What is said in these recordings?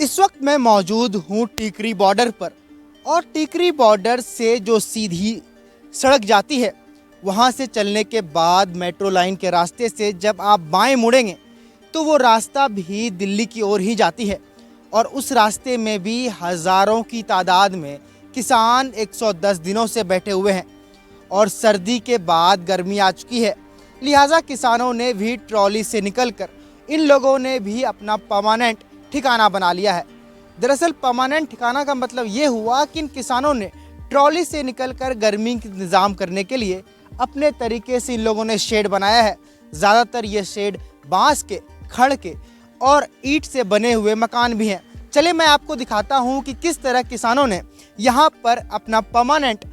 इस वक्त मैं मौजूद हूँ टिकरी बॉर्डर पर और टिकरी बॉर्डर से जो सीधी सड़क जाती है वहाँ से चलने के बाद मेट्रो लाइन के रास्ते से जब आप बाएं मुड़ेंगे तो वो रास्ता भी दिल्ली की ओर ही जाती है और उस रास्ते में भी हज़ारों की तादाद में किसान 110 दिनों से बैठे हुए हैं और सर्दी के बाद गर्मी आ चुकी है। लिहाजा किसानों ने भी ट्रॉली से निकलकर इन लोगों ने भी अपना परमानेंट ठिकाना बना लिया है। दरअसल परमानेंट ठिकाना का मतलब ये हुआ कि इन किसानों ने ट्रॉली से निकलकर गर्मी का इंतज़ाम करने के लिए अपने तरीके से इन लोगों ने शेड बनाया है। ज़्यादातर ये शेड बांस के, खड़ के और ईंट से बने हुए मकान भी हैं। चलिए मैं आपको दिखाता हूँ कि किस तरह किसानों ने यहाँ पर अपना परमानेंट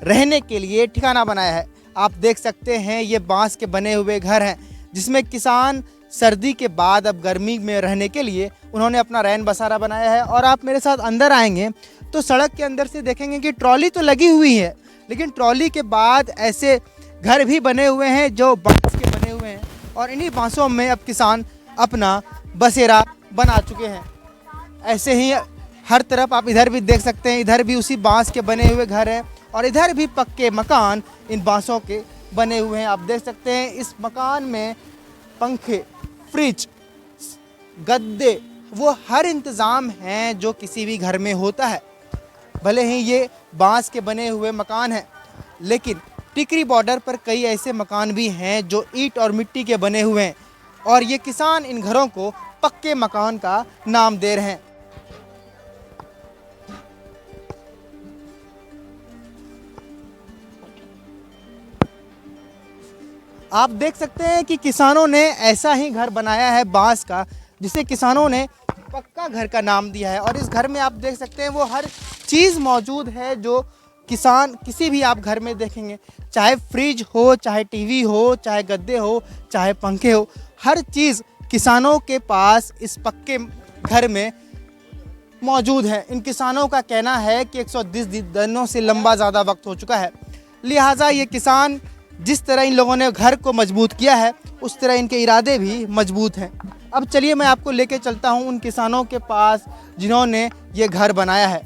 रहने के लिए ठिकाना बनाया है। आप देख सकते हैं ये बांस के बने हुए घर हैं जिसमें किसान सर्दी के बाद अब गर्मी में रहने के लिए उन्होंने अपना रैन बसारा बनाया है। और आप मेरे साथ अंदर आएंगे तो सड़क के अंदर से देखेंगे कि ट्रॉली तो लगी हुई है, लेकिन ट्रॉली के बाद ऐसे घर भी बने हुए हैं जो बांस के बने हुए हैं और इन्हीं बांसों में अब किसान अपना बसेरा बना चुके हैं। ऐसे ही हर तरफ आप इधर भी देख सकते हैं, इधर भी उसी बांस के बने हुए घर हैं और इधर भी पक्के मकान इन बांसों के बने हुए हैं। आप देख सकते हैं इस मकान में पंखे, फ्रिज, गद्दे, वो हर इंतज़ाम हैं जो किसी भी घर में होता है। भले ही ये बांस के बने हुए मकान हैं, लेकिन टिकरी बॉर्डर पर कई ऐसे मकान भी हैं जो ईंट और मिट्टी के बने हुए हैं और ये किसान इन घरों को पक्के मकान का नाम दे रहे हैं। आप देख सकते हैं कि किसानों ने ऐसा ही घर बनाया है बांस का, जिसे किसानों ने पक्का घर का नाम दिया है। और इस घर में आप देख सकते हैं वो हर चीज़ मौजूद है जो किसान किसी भी आप घर में देखेंगे, चाहे फ्रिज हो, चाहे टीवी हो, चाहे गद्दे हो, चाहे पंखे हो, हर चीज़ किसानों के पास इस पक्के घर में मौजूद है। इन किसानों का कहना है कि 120 दिनों से लंबा ज़्यादा वक्त हो चुका है। लिहाजा ये किसान जिस तरह इन लोगों ने घर को मजबूत किया है उस तरह इनके इरादे भी मजबूत हैं। अब चलिए मैं आपको लेके चलता हूँ उन किसानों के पास जिन्होंने ये घर बनाया है।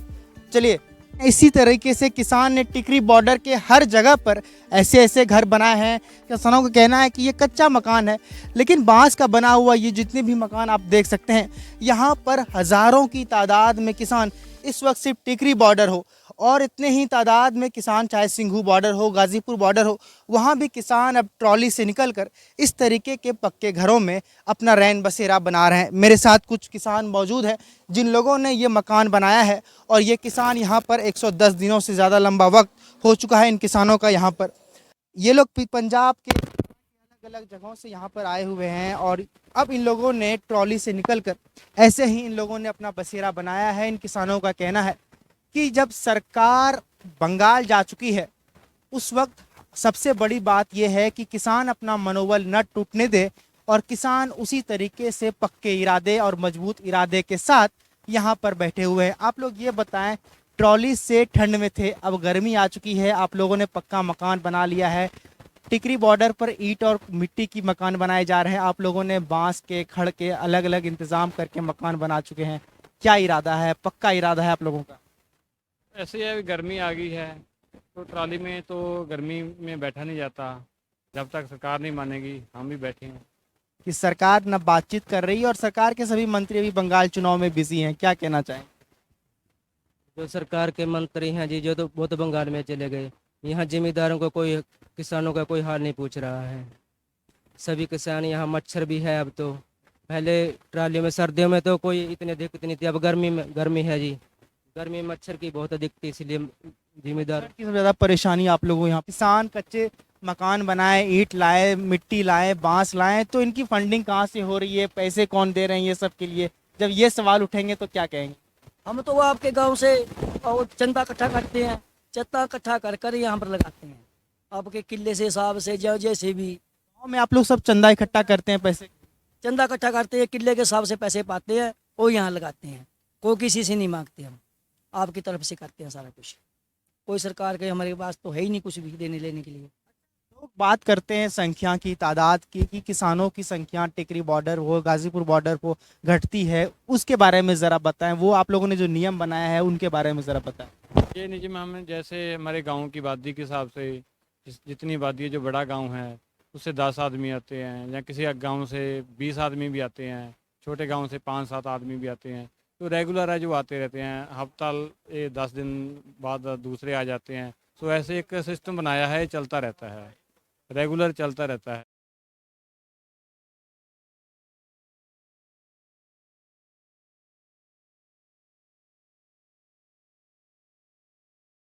चलिए, इसी तरीके से किसान ने टिकरी बॉर्डर के हर जगह पर ऐसे ऐसे घर बनाए हैं। किसानों का कहना है कि ये कच्चा मकान है, लेकिन बांस का बना हुआ ये जितने भी मकान आप देख सकते हैं, यहाँ पर हज़ारों की तादाद में किसान इस वक्त सिर्फ टिकरी बॉर्डर हो और इतने ही तादाद में किसान चाहे सिंघू बॉर्डर हो, गाज़ीपुर बॉर्डर हो, वहाँ भी किसान अब ट्रॉली से निकलकर इस तरीके के पक्के घरों में अपना रैन बसेरा बना रहे हैं। मेरे साथ कुछ किसान मौजूद हैं जिन लोगों ने ये मकान बनाया है और ये किसान यहाँ पर 110 दिनों से ज़्यादा लंबा वक्त हो चुका है इन किसानों का यहाँ पर। ये लोग पंजाब के अलग अलग जगहों से यहाँ पर आए हुए हैं और अब इन लोगों ने ट्रॉली से निकलकर ऐसे ही इन लोगों ने अपना बसेरा बनाया है। इन किसानों का कहना है कि जब सरकार बंगाल जा चुकी है उस वक्त सबसे बड़ी बात यह है कि किसान अपना मनोबल न टूटने दे और किसान उसी तरीके से पक्के इरादे और मजबूत इरादे के साथ यहाँ पर बैठे हुए हैं। आप लोग ये बताएं, ट्रॉली से ठंड में थे, अब गर्मी आ चुकी है, आप लोगों ने पक्का मकान बना लिया है। टिकरी बॉर्डर पर ईंट और मिट्टी की मकान बनाए जा रहे हैं, आप लोगों ने बांस के, खड़ के अलग अलग इंतजाम करके मकान बना चुके हैं। क्या इरादा है, पक्का इरादा है आप लोगों का? ऐसे है, गर्मी आ गई है तो ट्रॉली में तो गर्मी में बैठा नहीं जाता। जब तक सरकार नहीं मानेगी हम भी बैठे हैं। कि सरकार न बातचीत कर रही है और सरकार के सभी मंत्री अभी बंगाल चुनाव में बिजी हैं, क्या कहना चाहें? जो सरकार के मंत्री हैं जी, जो तो वो तो बंगाल में चले गए। यहाँ जिम्मेदारों को कोई, किसानों का कोई हाल नहीं पूछ रहा है। सभी किसान यहाँ, मच्छर भी है अब तो। पहले ट्राली में सर्दियों में तो कोई इतनी दिक्कत नहीं थी, अब गर्मी में गर्मी है जी, गर्मी में मच्छर की बहुत दिक्कत, इसलिए जिम्मेदार की सबसे ज़्यादा परेशानी आप लोगों को यहाँ किसान कच्चे मकान बनाए, ईंट लाए, मिट्टी लाए, बांस लाए, तो इनकी फंडिंग कहाँ से हो रही है, पैसे कौन दे रहे हैं ये सब के लिए? जब ये सवाल उठेंगे तो क्या कहेंगे? हम तो आपके गांव से और चंदा इकट्ठा करते हैं, चंदा इकट्ठा कर कर यहाँ पर लगाते हैं। आपके किले से हिसाब से जैसे भी गाँव में आप लोग सब चंदा इकट्ठा करते हैं, पैसे चंदा इकट्ठा करते हैं, किले के हिसाब से पैसे पाते हैं और यहाँ लगाते हैं। कोई किसी से नहीं मांगते, हम आपकी तरफ से करते हैं सारा कुछ। कोई सरकार के हमारे पास तो है ही नहीं कुछ भी देने लेने के लिए। लोग बात करते हैं संख्या की, तादाद की, कि किसानों की संख्या टिकरी बॉर्डर हो, गाजीपुर बॉर्डर हो घटती है, उसके बारे में ज़रा बताएं। वो आप लोगों ने जो नियम बनाया है उनके बारे में ज़रा बताएं। ये नियम हमें जैसे हमारे गांव की आबादी के हिसाब से जितनी आबादी है, जो बड़ा गांव है उससे 10 आदमी आते हैं, या किसी गांव से 20 आदमी भी आते हैं, छोटे गांव से 5-7 आदमी भी आते हैं। तो रेगुलर है जो आते रहते हैं, हफ्ताल 10 दिन बाद दूसरे आ जाते हैं। तो ऐसे एक सिस्टम बनाया है, चलता रहता है, रेगुलर चलता रहता है।